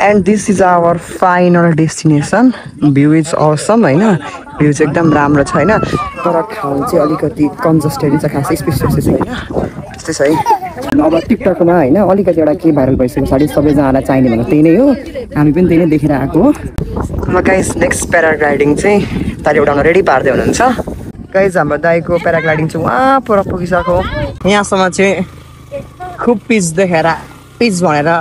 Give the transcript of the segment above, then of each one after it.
and this is our final destination view is awesome होइन view चाहिँ एकदम राम्रो छ होइन तर ठाउँ चाहिँ अलिकति कन्जस्टेड छ खासै स्पेसियल चाहिँ होइन त्यस्तै छ है अब टिकटकमा होइन अलिकति एउटा के भाइरल भइसक्यो पछाडि सबैजनालाई चाहिने भनेको त्यही नै हो हामी पनि त्यही नै देखेर आएको हो अब गाइस नेक्स्ट प्याराग्लाइडिङ चाहिँ दाइले उडाउन रेडी पार्दै हुनुहुन्छ गाइस हाम्रो दाइको प्याराग्लाइडिङ चाहिँ वहाँ पर पुगिसक्यो यहाँसम्म चाहिँ खुब पिच देखेर पिच भनेर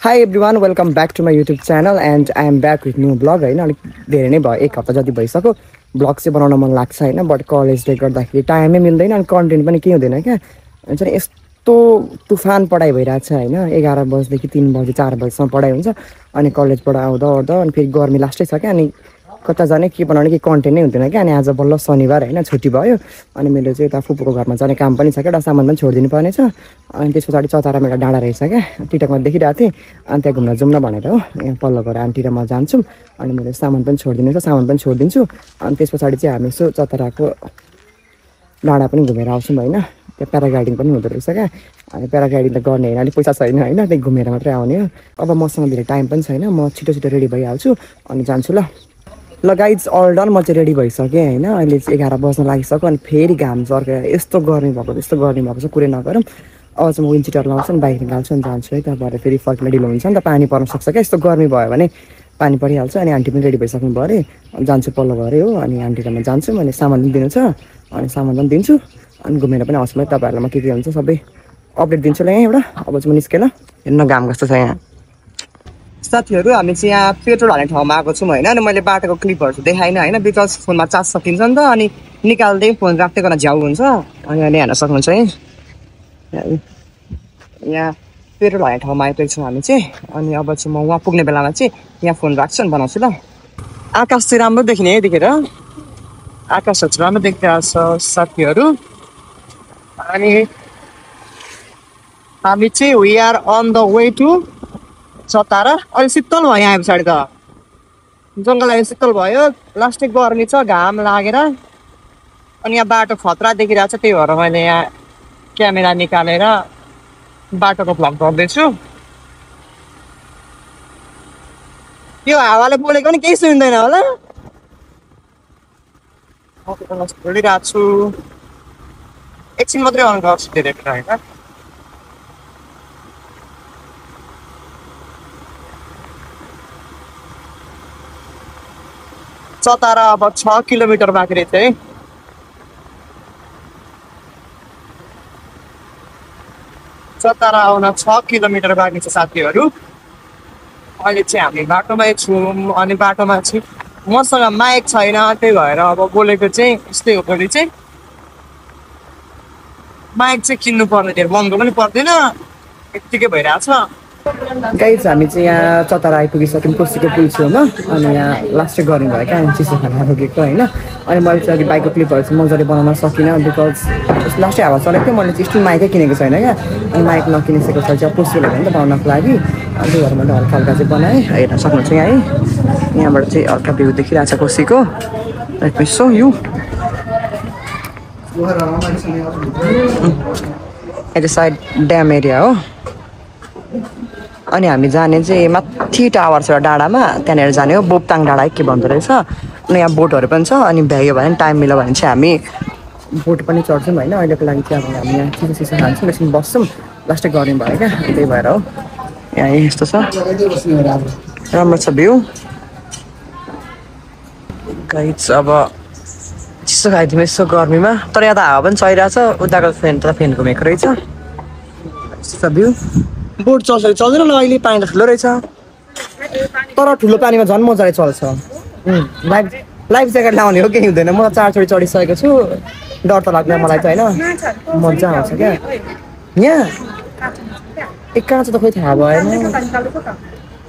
Hi everyone, welcome back to my YouTube channel and I am back with new vlog हैन अलिक धेरै नै भयो एक हप्ता जति भइसक्यो भ्लग चाहिँ बनाउन मन लाग्छ हैन बट कलेजले गर्दाखेरि टाइमै मिल्दैन अनि कन्टेन्ट पनि के हुँदैन क्या हुन्छ नि यस्तो तुफान पढाइ भइरहेछ हैन 11 बजेदेखि 3 बजे 4 बजेसम्म पढाइ हुन्छ अनि कलेजबाट आउँदा अनि फेरि गर्मी लास्टै छ क्या अनि कता जाने के बनाउने के कन्टेन्ट नै हुँदैन क्या अनि आज बल्ल शनिबार हैन छुट्टी भयो अनि मैले चाहिँ यता फुपूको घरमा जाने काम पनि छ क्या एउटा सामान पनि छोडिदिनु पर्ने छ अनि त्यस पछाडि चतारामा एउटा डाँडा रहेछ क्या टिकटकमा देखिरहेको थिएँ अनि त्यहाँ घुम्न जाउँ न भनेर हो यहाँ पल्लो घर आन्टी र म जान्छौँ अनि मैले सामान पनि छोडिदिनु छ सामान पनि छोडिदिन्छु अनि त्यस पछाडि चाहिँ हामी यसो चताराको डाँडा पनि घुमेर आउँछौँ होइन त्यहाँ प्याराग्लाइडिङ पनि हुँदो रहेछ क्या अनि प्याराग्लाइडिङ त गर्ने होइन अलिक पैसा छैन होइन त्यही घुमेर मात्रै आउने हो अब मसँग धेरै टाइम पनि छैन म छिटो छिटो रेडी भइहाल्छु अनि जान्छु ल गाइज अल डन म चाहिँ रेडी भइसकेँ होइन अहिले चाहिँ 11 बज्न लागिसक्यो अनि फेरि घाम चर्केर यस्तो गर्मी भएको छ कुरै नगरौँ अब चाहिँ म विन्ड चिटर लाउँछु अनि बाइक निकाल्छु अनि जान्छु है त भरे फेरि फर्किन ढिलो हुन्छ नि त पानी पर्न सक्छ क्या यस्तो गर्मी भयो भने पानी परिहाल्छ अनि आन्टी पनि रेडी भइसक्नु भयो अरे जान्छु पल्लो घरै हो अनि आन्टी र म जान्छु मैले सामान पनि दिनु छ अनि सामान पनि दिन्छु अनि घुमेर पनि आउँछु म तपाईँहरूलाई म के हुन्छ सबै अपडेट दिन्छु ल यहाँ एउटा अब चाहिँ म निस्केँ ल हेर्न घाम कस्तो छ यहाँ साथीहरू हामी चाहिँ यहाँ पेट्रोल हाल्ने ठाउँमा आएको छौँ होइन अनि मैले बाटोको क्लिपहरू चाहिँ देखाइनँ होइन बिकज फोनमा चार्ज सकिन्छ नि त अनि निकाल्दै फोन राख्दै गर्न झ्याउ हुन्छ अनि अहिले हेर्न सक्नुहुन्छ है यहाँ पेट्रोल हाल्ने ठाउँमा आइपुगेको छौँ हामी चाहिँ अनि अब चाहिँ म वहाँ पुग्ने बेलामा चाहिँ यहाँ फोन राख्छु अनि बनाउँछु ल आकाश चाहिँ राम्रो देखिने है यतिखेर आकाशहरू चाहिँ राम्रो देखिरहेको छ साथीहरू अनि हामी चाहिँ we are on the way to Chatara अहिले शीतल भयो यहाँ पछाडि त जङ्गल अहिले शीतल भयो लास्टै गर्मी छ घाम लागेर अनि यहाँ बाटो खतरा देखिरहेको छ त्यही भएर मैले यहाँ क्यामेरा निकालेर बाटोको भ्लग गर्दैछु यो हावाले बोलेको नि केही सुनिँदैन होला बोलिरहेको छु एकछिन मात्रै अन गर्छु धेरै होइन चतारा अब 6 किलोमिटर बाँकी रहेछ है चतारा आउन 6 किलोमिटर बाँकी छ साथीहरू अहिले चाहिँ हामी बाटोमै छौँ अनि बाटोमा चाहिँ मसँग माइक छैन त्यही भएर अब बोलेको चाहिँ यस्तै हो भोलि चाहिँ माइक चाहिँ किन्नु पर्ने थियो महँगो पनि पर्दैन यत्तिकै भइरहेछ गाइज हामी चाहिँ यहाँ चतारा आइपुगिसक्यौँ कोसीको पुल छेउमा अनि यहाँ लास्टै गर्मी भयो क्या अनि चिसो खाना पुगेको होइन अनि मैले चाहिँ अघि बाइकको क्लिपहरू चाहिँ मजाले बनाउन सकिनँ बिकज लास्टै हावा चलेको थियो मैले चाहिँ स्टिल माइकै किनेको छैन क्या अनि माइक नकिनिसकेको छ चाहिँ पोसिबल होइन नि त बनाउनको लागि अनि त्यही भएर मैले हल्का हल्का चाहिँ बनाएँ हेर्न सक्नुहुन्छ यहाँ है यहाँबाट चाहिँ हल्का भ्यू देखिरहेको छ कोसीको यसो यो यो साइड ड्याम एरिया हो अनि हामी जाने चाहिँ माथि टावर छ डाँडामा त्यहाँनिर जाने हो बोपताङ डाँडा के भन्दो रहेछ अनि यहाँ बोटहरू पनि छ अनि भ्यायो भने टाइम मिल्यो भने चाहिँ हामी बोट पनि चढ्छौँ होइन अहिलेको लागि चाहिँ अब हामी यहाँ चिसो चिसो खान्छौँ एकछिन बस्छौँ लास्टै गर्मी भयो क्या त्यही भएर हो यहाँ यस्तो छ राम्रो छ भ्यू गाइज अब चिसो खाइदिउँ यसो गर्मीमा तर यहाँ त हावा पनि चलिरहेछ उताको फेन घुमेको रहेछ यस्तो भ्यू बोट चल्छ चल्दैन ल अहिले पानी त ठुलो रहेछ तर ठुलो पानीमा झन् मजाले चल्छ लाइफ ज्याकेट लाउने हो केही हुँदैन म 4 चोटि चढिसकेको छु डर त लाग्दैन मलाई त होइन मजा आउँछ क्या यहाँ एक कहाँ चाहिँ त खोइ थाहा भएन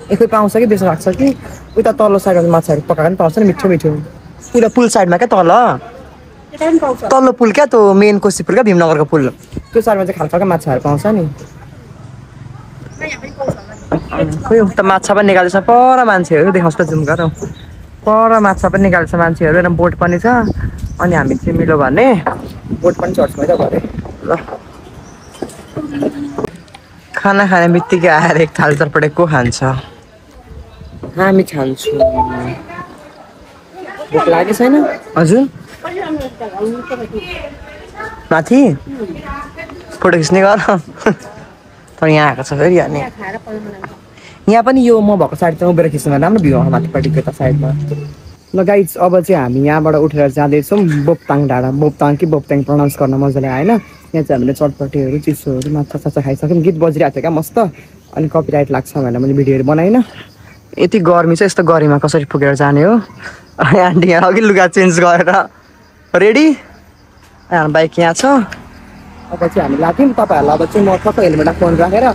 एक खोइ पाउँछ कि बेच्न लाग्छ कि उता तल्लो साइडमा माछाहरू पकाएर पनि पाउँछ नि मिठो मिठो पुरा पुल साइडमा क्या तल तल्लो पुल क्या त्यो मेन कोसी पुल क्या भीमनगरको पुल त्यो साइडमा चाहिँ खालखालको माछाहरू पाउँछ नि खोइ त माछा पनि निकाल्दैछ पर मान्छेहरू देखाउँछ त जुम गर पर माछा पनि निकाल्छ मान्छेहरू र बोट पनि छ अनि हामी चाहिँ मिल्यो भने बोट पनि चढ्छौँ है त भरे ल खाना खाने बित्तिकै आएर एक थाल चटपटे को खान्छ हामी खान्छौँ भोक लागेको छैन हजुर माथि फोटो खिच्ने गर तर यहाँ आएको छ फेरि अनि यहाँ पनि यो म भएको साइड चाहिँ उभिएर खिच्नुमा राम्रो भ्यू आउँछ माथिपट्टिको यता साइडमा ल गाइज अब चाहिँ हामी यहाँबाट उठेर जाँदैछौँ बोप्ताङ डाँडा बोप्ताङ कि बोप्ताङ प्रनाउन्स गर्न मजाले आएन यहाँ चाहिँ हामीले चटपटेहरू चिसोहरू माछा साछा खाइसक्यौँ गीत बजिरहेको थियो क्या मस्त अनि कपिराइट लाग्छ भनेर मैले भिडियोहरू बनाइनँ यति गर्मी छ यस्तो गर्मीमा कसरी पुगेर जाने हो आन्टी यहाँ अघि लुगा चेन्ज गरेर रेडी बाइक यहाँ छ अब चाहिँ हामी लाग्यौँ तपाईँहरूलाई अब चाहिँ म टक्क हेलमेटमा फोन राखेर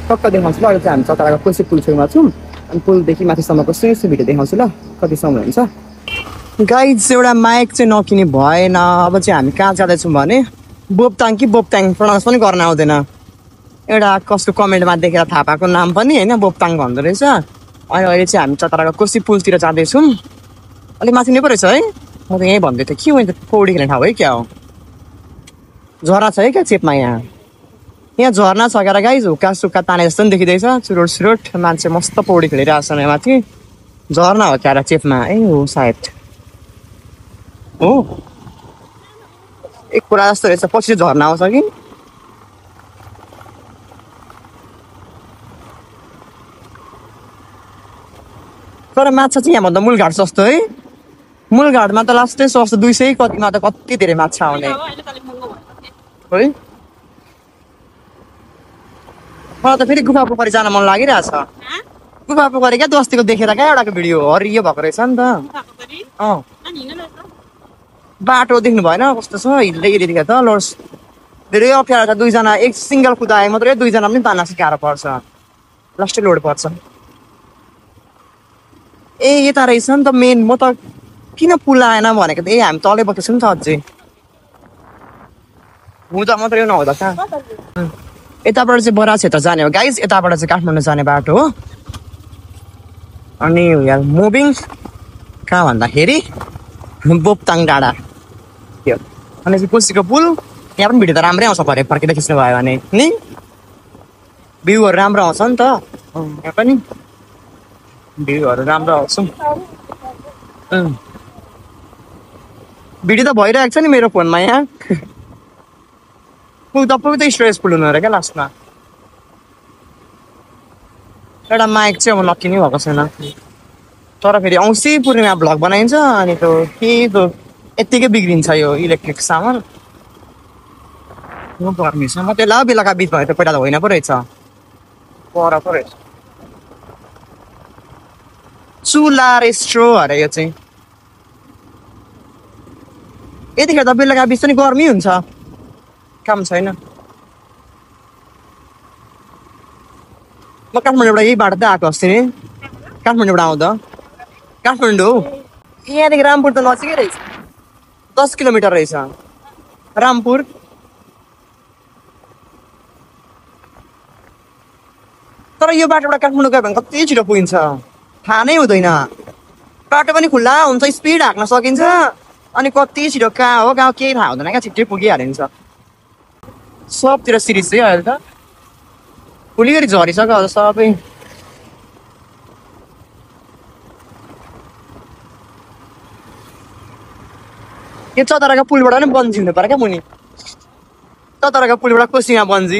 टक्क देखाउँछु ल अहिले चाहिँ हामी चतराको कोसी पुल छेउमा छौँ अनि पुलदेखि माथिसम्मको सुइसो भिडियो देखाउँछु ल कतिसम्म हुन्छ गाइज एउटा माइक चाहिँ नकिने भएन अब चाहिँ हामी कहाँ जाँदैछौँ भने बोप्ताङ कि बोप्ताङ प्रनाउन्स पनि गर्न आउँदैन एउटा कसको कमेन्टमा देखेर थाहा पाएको नाम पनि होइन बोप्ताङ भन्दो रहेछ अनि अहिले चाहिँ हामी चतराको कोसी पुलतिर जाँदैछौँ अलिक माथि नै पो रहेछ है म त यहीँ भन्दै थिएँ के मैले पौडी खेल्ने ठाउँ है क्या हो झरना छ है क्या चेपमा यहाँ झरना छ क्या गाइज हुक्का सुक्का ताने जस्तो पनि देखिँदैछ चुरोट सुरोट मान्छे मस्त पौडी खेलिरहेको छ यहाँ माथि झरना हो क्या चेपमा ए हो सायद हो एक कुरा जस्तो रहेछ पछि झर्ना आउँछ कि तर माछा चाहिँ यहाँभन्दा मूलघाट सस्तो है मूलघाटमा त लास्टै सस्तो 200 कतिमा त कति धेरै माछा आउने है मलाई त फेरि गुफा पोखरी जान मन लागिरहेछ गुफा पोखरी क्या अस्तिको देखेर क्या एउटाको भिडियो हरियो भएको रहेछ नि त बाटो देख्नु भएन कस्तो छ हिँड्दै हिँडेदेखि त लड्स धेरै अप्ठ्यारो छ दुईजना एक सिङ्गल कुदाए मात्रै दुईजना पनि तान्न गाह्रो पर्छ लास्टै लोड पर्छ ए यता रहेछ नि त मेन म त किन पुल आएन भनेको त ए हामी तलै बसेछौँ नि त अझै हुँदा मात्रै नहुँदा कहाँ यताबाट चाहिँ बरा क्षेत्र जाने हो गाइज यताबाट चाहिँ काठमाडौँ जाने बाटो हो अनि मुभिङ कहाँ भन्दाखेरि बोप्ताङ डाँडा त्यो अनि चाहिँ कोसीको पुल यहाँ पनि भिडियो त राम्रै आउँछ भरे फर्किँदा खिच्नु भयो भने नि भ्यूहरू राम्रो आउँछ नि त यहाँ पनि भ्यूहरू राम्रो आउँछ भिडियो त भइरहेको छ नि मेरो फोनमा यहाँ पुग्दा पुग्दै स्टोरेज फुल हुनु अरे क्या लास्टमा एउटा माइक चाहिँ अब नकिने भएको छैन तर फेरि औँसी पूर्णिमा भ्लग बनाइन्छ अनि त्यो के त्यो यत्तिकै बिग्रिन्छ यो इलेक्ट्रिक सामान गर्मी छ म त्यसलाई बेलुका बिच भयो त पहिला त होइन पो रहेछ पर पो रहेछ चुला रेस्ट्रो अरे यो चाहिँ यतिखेर त बेलुका बिच पनि गर्मी हुन्छ काम छैन म काठमाडौँबाट यही बाटो त आएको अस्ति नि काठमाडौँबाट आउँदा काठमाडौँ हो यहाँदेखि रामपुर त नजिकै रहेछ 10 किलोमिटर रहेछ रामपुर तर यो बाटोबाट काठमाडौँ गयो भने कति छिटो पुगिन्छ थाहा नै हुँदैन बाटो पनि खुल्ला हुन्छ स्पिड हाँक्न सकिन्छ अनि कति छिटो कहाँ हो कहाँ केही थाहा हुँदैन क्या छिट्टै पुगिहालिन्छ सबतिर सिरिज चाहिँ अहिले त फुलिगरी झरिसक्यो अझ सबै यो चतराको पुलबाट पनि बन्जी हुनु पर्यो क्या मुनि चतराको पुलबाट कोसीमा बन्जी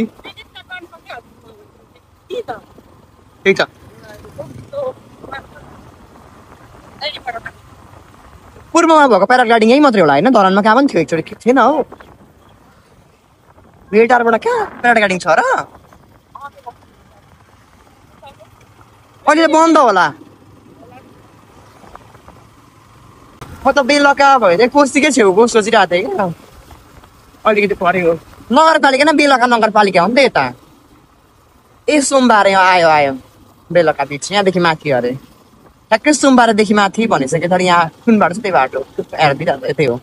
त्यही त पूर्वमा भएको प्याराग्लाइडिङ यही मात्रै होला होइन धरानमा कहाँ पनि थियो एकचोटि थिएन हो बेलटारबाट कहाँ प्याराग्लाइडिङ छ र अहिले बन्द होला म त बेलुका भयो त्यही कोसीकै छेउको सोचिरहेको थिएँ क्या अलिकति पऱ्यो नगरपालिका न बेलुका नगरपालिका हो नि त यता ए सोमबार आयो बेलुका बिच यहाँदेखि माथि अरे ठ्याक्कै सोमबारदेखि माथि भनिसके तर यहाँ कुन बाटो छ त्यही बाटो हेरिदिइरहेको यतै हो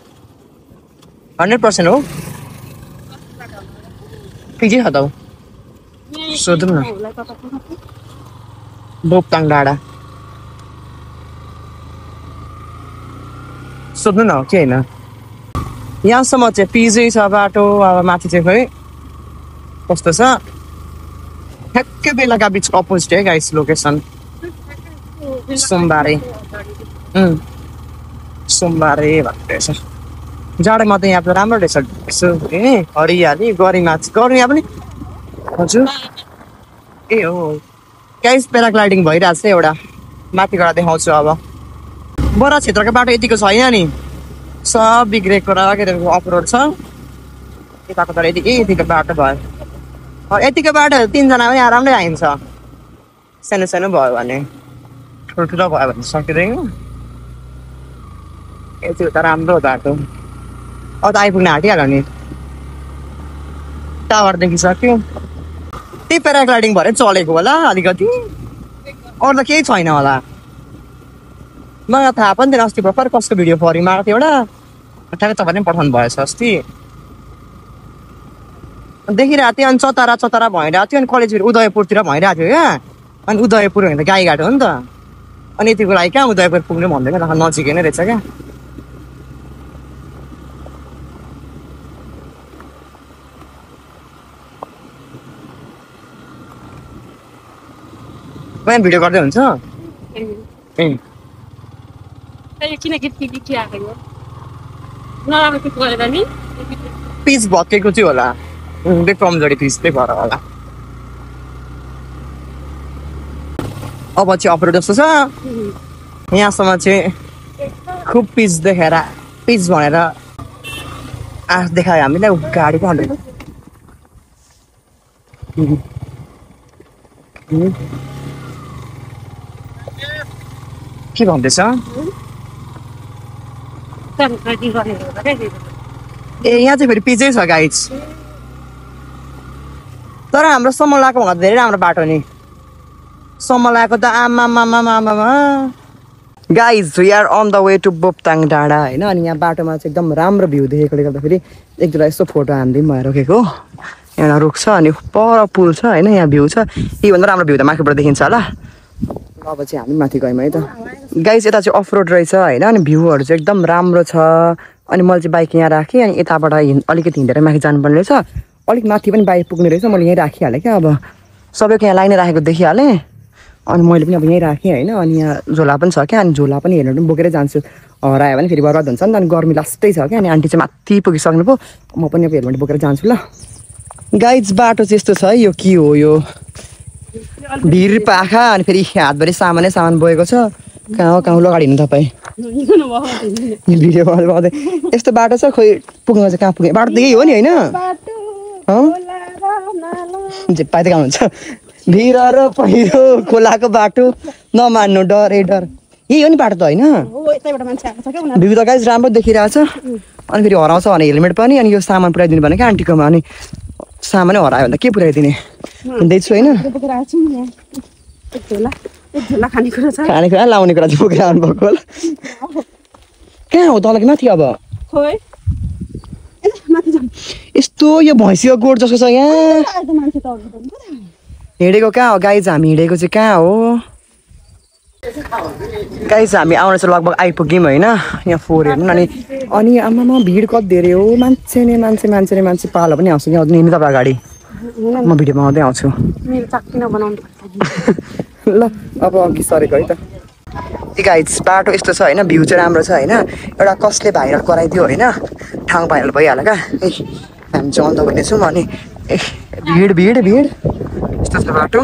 100% हो पिजी छ त सोधौँ न बोक्ताङ डाँडा सोध्नु न के होइन यहाँसम्म चाहिँ पिजै छ बाटो अब माथि चाहिँ खोइ कस्तो छ ठ्याक्कै बेलाका बिचको अपोजिट है गाइस लोकेसन सोमबारे सोमबारे भन्ने रहेछ जाडोमा त यहाँ त राम्रो रहेछ यसो हरियाली गरिमा गरिमा पनि हजुर ए हो गाइस प्याराग्लाइडिङ भइरहेको छ एउटा माथि गएर देखाउँछु अब बरा क्षेत्रको बाटो यतिको छैन नि सब बिग्रेको र के अफरोड छ यताको तर यतिको बाटो भयो यतिको बाटो 3 जना पनि आरामले आइन्छ सानो सानो भयो भने ठुल्ठुलो भयो भने सकिँदैन यति त राम्रो बाटो अब त आइपुग्न आँटिहाल्यो नि टावरदेखि सक्यो त्यही प्याराग्लाइडिङ भएर चलेको होला अलिकति अरू त केही छैन होला मलाई थाहा पनि थिएन अस्ति भर्खर कसको भिडियो फरिमा आएको थियो एउटा ठ्याक्कै तपाईँले पनि पठाउनु भएछ अस्ति देखिरहेको थिएँ अनि चतरा चतरा भइरहेको थियो अनि कलेजतिर उदयपुरतिर भइरहेको थियो क्या अनि उदयपुर भने त गाईघाट हो नि त अनि यतिको लागि कहाँ उदयपुर पुग्नु भन्दैन नजिकै नै रहेछ क्या भिडियो गर्दै हुन्छ पिच भत्केको थियो होला कमजोरी पिचले भएर होला अब चाहिँ अप्रोड जस्तो छ यहाँसम्म चाहिँ खुब पिच देखाएर पिच भनेर देखायो हामीलाई गाडीको हन्ड्रेड के भन्दैछ ए यहाँ चाहिँ फेरि पिजै छ गाइज तर हाम्रो समलाको भन्दा धेरै राम्रो बाटो नि समलाको त आमा guys we are on the way to Boptang डाँडा होइन अनि यहाँ बाटोमा चाहिँ एकदम राम्रो भ्यू देखेकोले गर्दाखेरि एक दुईवटा यस्तो फोटो हान्दिउँ भएर रोकेको यहाँ रुख छ अनि पर पुल छ होइन यहाँ भ्यू छ यहीभन्दा राम्रो भ्यू त माथिबाट देखिन्छ होला अब चाहिँ हामी माथि गयौँ है त गाइज यता चाहिँ अफ रोड रहेछ होइन अनि भ्यूहरू चाहिँ एकदम राम्रो छ अनि मैले चाहिँ बाइक यहाँ राखेँ अनि यताबाट अलिकति हिँडेर माथि जानुपर्ने रहेछ अलिक माथि पनि बाइक पुग्ने रहेछ मैले यहीँ राखिहालेँ क्या अब सबैको यहाँ लाइन राखेको देखिहालेँ अनि मैले पनि अब यहीँ राखेँ होइन अनि यहाँ झोला पनि छ क्या अनि झोला पनि हेर्नु पनि बोकेरै जान्छु हरायो भने फेरि बर्बाद हुन्छ नि त अनि गर्मी लास्टै छ क्या अनि आन्टी चाहिँ माथि पुगिसक्नु पो म पनि अब हेलमेट बोकेर जान्छु ल गाइज बाटो चाहिँ यस्तो छ है यो के हो यो भिर पाखा अनि फेरि हातभरि सामानै सामान बोकेको छ कहाँ लगाडी हिँड्नु तपाईँ भिडियो बनाउँदै यस्तो बाटो छ खोइ पुग्नु चाहिँ कहाँ पुग्ने बाटो त यही हो नि होइन पाइ त कहाँ हुन्छ भिर र पहिरो खोलाको बाटो नमान्नु डरै डर यही हो नि बाटो त होइन भ्यू त गाइज राम्रो देखिरहेछ अनि फेरि हराउँछ भने हेलमेट पनि अनि यो सामान पुऱ्याइदिनु भने क्या आन्टीकोमा अनि सामानै हरायो भने त के पुऱ्याइदिने हिँड्दैछु होइन खानेकुरा लाउने कुरा चाहिँ बोकेर आउनुभएको होला कहाँ हो तल कि माथि अब यस्तो यो भैँसीको गोठ जस्तो छ यहाँ हिँडेको कहाँ हो गाइज हामी हिँडेको चाहिँ कहाँ हो गाइज हामी आउन चाहिँ लगभग आइपुग्यौँ होइन यहाँ फोहोर हेर्नु अनि आमामा भिड कति धेरै हो मान्छे पालो पनि आउँछ यहाँ निमी तपाईँ अगाडि म भिडियोमा आउँदै आउँछु ल अब अघि सरेको है त गाइज बाटो यस्तो छ होइन भ्यू चाहिँ राम्रो छ होइन एउटा कसले भाइरल गराइदियो होइन ठाउँ भाइरल भइहाल्यो क्या हामी चाहिँ अन्त हुनेछौँ अनि भिड यस्तो छ बाटो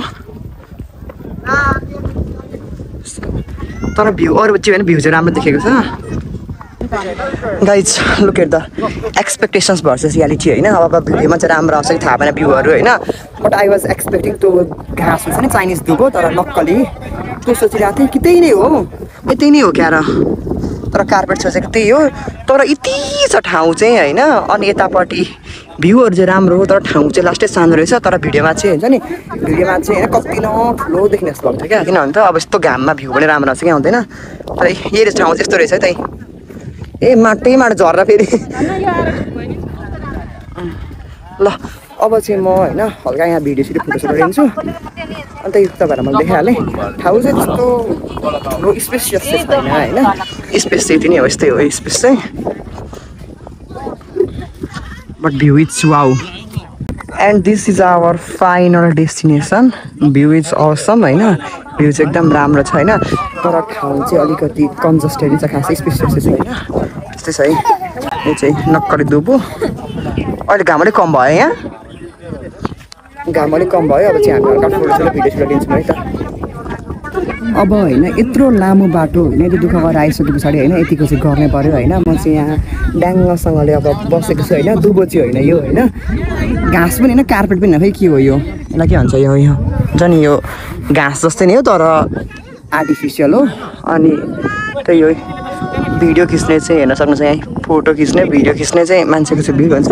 तर भ्यू अरू चाहिँ होइन भ्यू चाहिँ राम्रो देखेको छ guys look at the expectations versus reality होइन अब भिडियोमा चाहिँ राम्रो आउँछ कि थाहा भएन भ्यूहरू होइन बट आई वाज एक्सपेक्टिङ त्यो घाँस हुन्छ नि चाइनिज दुबो तर नक्कली त्यो सोचिरहेको थिएँ कि त्यही नै हो यतै नै हो क्या र तर कार्पेट सोचेको त्यही हो तर यति छ ठाउँ चाहिँ होइन अनि यतापट्टि भ्यूहरू चाहिँ राम्रो हो तर ठाउँ चाहिँ लास्टै सानो रहेछ तर भिडियोमा चाहिँ हुन्छ नि भिडियोमा चाहिँ होइन कति न ठुलो देख्ने जस्तो लाग्छ क्या किनभने त अब यस्तो घाममा भ्यू पनि राम्रो आउँछ क्या आउँदैन तर यही रहेछ ठाउँ चाहिँ यस्तो रहेछ है त्यही ए माटै माटो झर्दा फेरि ल अब चाहिँ म होइन हल्का यहाँ भिडियो फोटोसोटो लिन्छु अन्त यो तपाईँहरूलाई मैले देखाइहालेँ ठाउँ चाहिँ त्यस्तो ठुलो स्पेसियस चाहिँ छैन होइन स्पेस चाहिँ यति नै हो यस्तै हो स्पेस चाहिँ but view is wow and this is our final destination view is awesome होइन भ्यू चाहिँ एकदम राम्रो छ होइन तर ठाउँ चाहिँ अलिकति कन्जस्टेड छ खासै स्पेसियस चाहिँ होइन त्यस्तै छ है यो चाहिँ नक्कली दुबो अहिले घाम अलिक कम भयो यहाँ घाम अलिक कम भयो अब चाहिँ हामी हल्का फोटोसोटो भिडियोसोटो लिन्छौँ है त अब होइन यत्रो लामो बाटो होइन यति दुःख गरेर आइसके पछाडि होइन यतिको चाहिँ गर्नै पऱ्यो होइन म चाहिँ यहाँ ड्याङ्गसँगले अब बसेको छु होइन दुबो चाहिँ होइन यो होइन घाँस पनि होइन कार्पेट पनि खै के हो यो यसलाई के भन्छ यो हुन्छ नि यो घाँस जस्तै नै हो तर आर्टिफिसियल हो अनि त्यही हो भिडियो खिच्ने चाहिँ हेर्न सक्नुहुन्छ यहाँ फोटो खिच्ने भिडियो खिच्ने चाहिँ मान्छेको चाहिँ भिड हुन्छ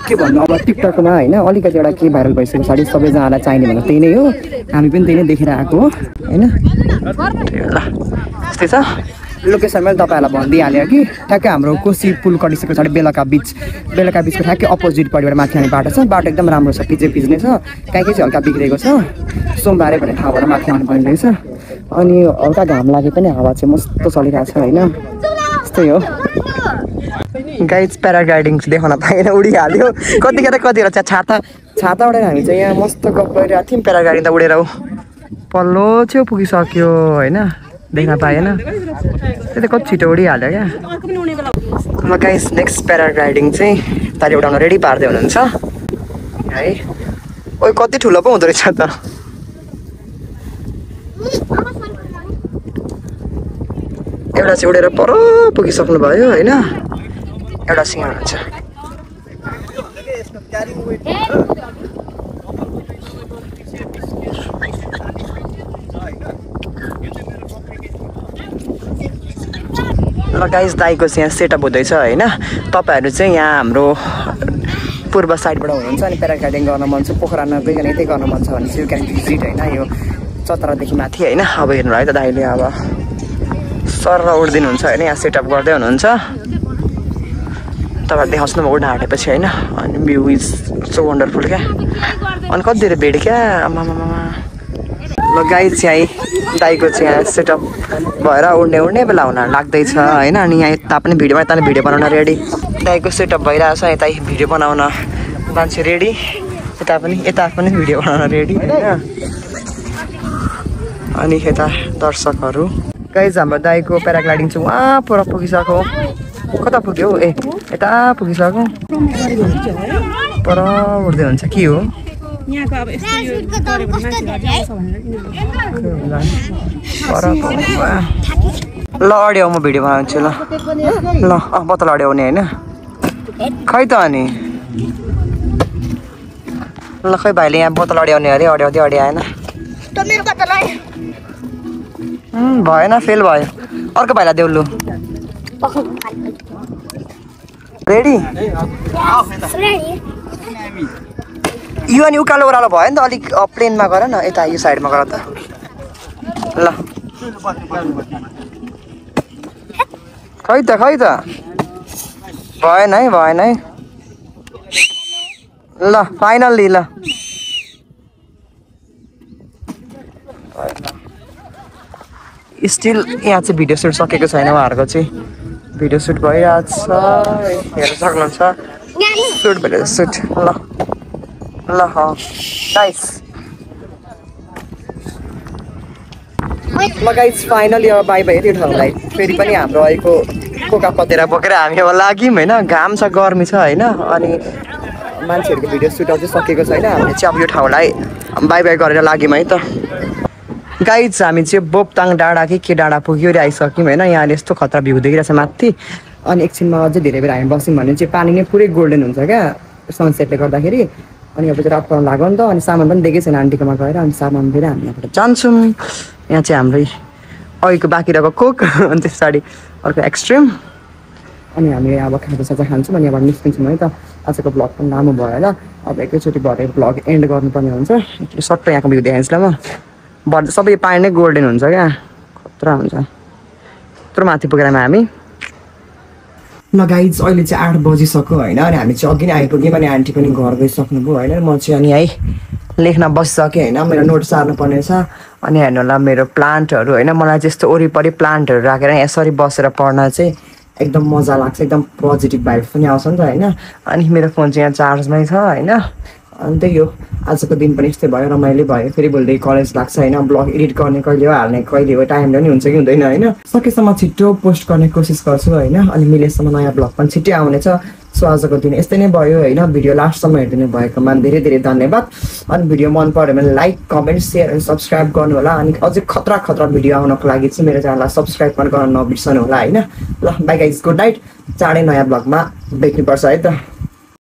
के भन्नु अब टिकटकमा होइन अलिकति एउटा के भाइरल भइसके पछाडि सबैजनालाई चाहिने भनेको त्यही नै हो हामी पनि त्यही नै देखेर आएको हो होइन ल त्यस्तै छ लोकेसन मैले तपाईँहरूलाई भनिदिइहालेँ कि ठ्याक्कै हाम्रो कोसी पुल कटिसके पछाडि बेलुका बिचको ठ्याक्कै अपोजिटपट्टिबाट माथि आउने बाटो छ बाटो एकदम राम्रो छ पिज्ने छ कहीँ चाहिँ हल्का बिग्रेको छ सोमबारे भन्ने ठाउँबाट माथि आउनु पर्ने रहेछ अनि हल्का घाम लागे पनि हावा चाहिँ मस्तो चलिरहेको छ होइन त्यस्तै हो गाइज प्याराग्लाइडिङ देखाउन पाएन उडिहाल्यो कतिखेर चाहिँ छाता उडेर हामी चाहिँ यहाँ मस्त गफ गरिरहेको थियौँ प्याराग्लाइडिङ त उडेर पल्लो छेउ पुगिसक्यो होइन देख्न पाएन त्यो त कति छिटो उडिहाल्यो क्या ल गाइज नेक्स्ट प्याराग्लाइडिङ चाहिँ ताली उडाउन रेडी पार्दै हुनुहुन्छ है ओ कति ठुलो पो हुँदो रहेछ त एउटा चाहिँ उडेर पर पुगिसक्नु भयो होइन एउटा सिंह हुनुहुन्छ ल गाइस दाइको चाहिँ यहाँ सेटअप हुँदैछ होइन तपाईँहरू चाहिँ यहाँ हाम्रो पूर्व साइडबाट हुनुहुन्छ अनि प्याराग्लाइडिङ गर्न मन छ पोखरा नगइकन यतै गर्न मन छ भने चाहिँ यु क्यान भिजिट होइन यो चतरादेखि माथि होइन अब हेर्नु है त दाइले अब सर उड्दिनुहुन्छ होइन यहाँ सेटअप गर्दै हुनुहुन्छ तपाईँहरू देखाउँछु न म उड्न आँटेपछि होइन अनि भ्यू इज सो वन्डरफुल क्या अनि कति धेरै भेड क्या आमामामा ल गाइज चाहिँ दाइको चाहिँ यहाँ सेटअप भएर उड्ने बेला हुन लाग्दैछ होइन अनि यहाँ यता पनि भिडियोमा यता भिडियो बनाउन रेडी दाइको सेटअप भइरहेछ यता भिडियो बनाउन मान्छे रेडी यता पनि भिडियो बनाउन रेडी होइन अनि यता दर्शकहरू गाइज हाम्रो दाइको प्याराग्लाइडिङ चाहिँ उहाँ पर पुगिसक्यो कता पुग्यो ए यता पुगिसक्यो पर उड्दै हुन्छ के हो यहाँको अब यस्तो यो गरे भने मान्छेहरू आउँछ भनेर ल अडियो म भिडियो बनाउँछु ल बोतल अडियो आउने होइन खै त अनि ल खै भाइले यहाँ बोतल अड्याउने अरे अड्याउँदै अड्याएन भएन फेल भयो अर्को भाइलाई देऊ लु रेडी यो अनि उकालो ओह्रालो भयो नि त अलिक प्लेनमा गर न यता यो साइडमा गर त ल खै त भएन है ल फाइनल्ली ल स्टिल यहाँ चाहिँ भिडियो सुट सकेको छैन उहाँहरूको चाहिँ भिडियो सुट भइरहेको छ हेर्न सक्नुहुन्छ सुट भइरहेको सुट ल नाइस ल गाइज फाइनली अब बाई बाई त्यो ठाउँलाई फेरि पनि हाम्रो अहिलेको कोका पतेरा बोकेर हामी अब लाग्यौँ होइन घाम छ गर्मी छ होइन अनि मान्छेहरूको भिडियो सुट अझै सकेको छैन हामीले चाहिँ अब यो ठाउँलाई बाई बाई गरेर लाग्यौँ है त गाइज हामी चाहिँ बोपताङ डाँडा के डाँडा पुग्यो आइसक्यौँ होइन यहाँले यस्तो खतरा भ्यू देखिरहेछ माथि अनि एकछिनमा अझै धेरै बेर हामी बस्यौँ भने चाहिँ पानी नै पुरै गोल्डन हुन्छ क्या सनसेटले गर्दाखेरि अनि अब चाहिँ रात पर्न लाग्यो नि त अनि सामान पनि देखेको छैन आन्टीकोमा गएर अनि सामान लिएर हामी यहाँबाट जान्छौँ यहाँ चाहिँ हाम्रै अघिको बाँकी रहेको कोक अनि त्यस पछाडि अर्को एक्सट्रिम अनि हामी अब खाजासाजा खान्छौँ अनि अब निस्किन्छौँ है त आजको ब्लग पनि लामो भयो होला अब एकैचोटि भरे ब्लग एन्ड गर्नुपर्ने हुन्छ सट्ट यहाँको भ्यू देखाइन्छ ल म सबै पानी नै गोल्डन हुन्छ क्या खतरा हुन्छ यत्रो माथि पुगेर हामी ल गाइज अहिले चाहिँ 8 बजिसक्यो होइन अनि हामी चाहिँ अघि नै आइपुग्यौँ अनि आन्टी पनि घर गइसक्नुभयो होइन म चाहिँ अनि है लेख्न बसिसकेँ होइन मेरो नोट सार्नुपर्ने छ अनि हेर्नु होला मेरो प्लान्टहरू होइन मलाई चाहिँ यस्तो वरिपरि प्लान्टहरू राखेर यसरी बसेर पढ्न चाहिँ एकदम मजा लाग्छ एकदम पोजिटिभ भाइब्स पनि आउँछ नि त होइन अनि मेरो फोन चाहिँ यहाँ चार्जमै छ होइन अनि त्यही हो आजको दिन पनि यस्तै भयो रमाइलो भयो फेरि भोलि कलेज लाग्छ होइन ब्लग एडिट गर्ने कहिले हो हाल्ने कहिले हो टाइमले पनि हुन्छ कि हुँदैन होइन सकेसम्म छिट्टो पोस्ट गर्ने कोसिस गर्छु होइन अनि मिलेसम्म नयाँ ब्लग पनि छिट्टै आउनेछ सो आजको दिन यस्तै नै भयो होइन भिडियो लास्टसम्म हेरिदिनु भएकोमा धेरै धेरै धन्यवाद अनि भिडियो मन पऱ्यो भने लाइक कमेन्ट सेयर अनि सब्सक्राइब गर्नु होला अनि अझै खतरा खतरा भिडियो आउनको लागि चाहिँ मेरो च्यानललाई सब्सक्राइब पनि गर्न नबिर्सनु होला होइन ल बाई गाइज गुड नाइट चाँडै नयाँ ब्लगमा भेट्नुपर्छ है त